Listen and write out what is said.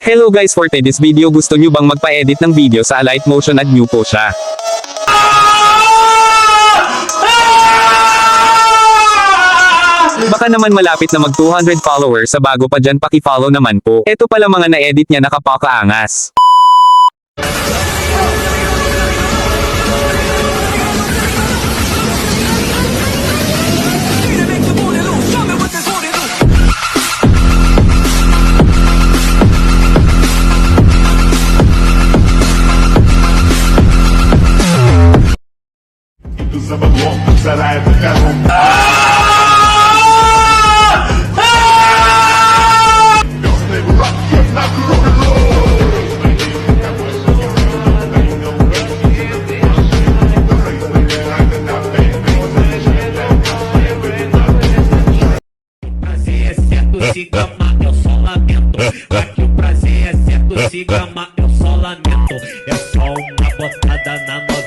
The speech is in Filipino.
Hello guys, for today's video, gusto nyo bang magpa-edit ng video sa Alight Motion? Add nyo po siya. Baka naman malapit na mag 200 followers sa bago pa dyan, paki-follow naman po. Eto pala mga na-edit niya, nakapakaangas. Siga, mas eu só lamento. Aqui o prazer é certo, siga, mas eu só lamento. É só uma botada na noite.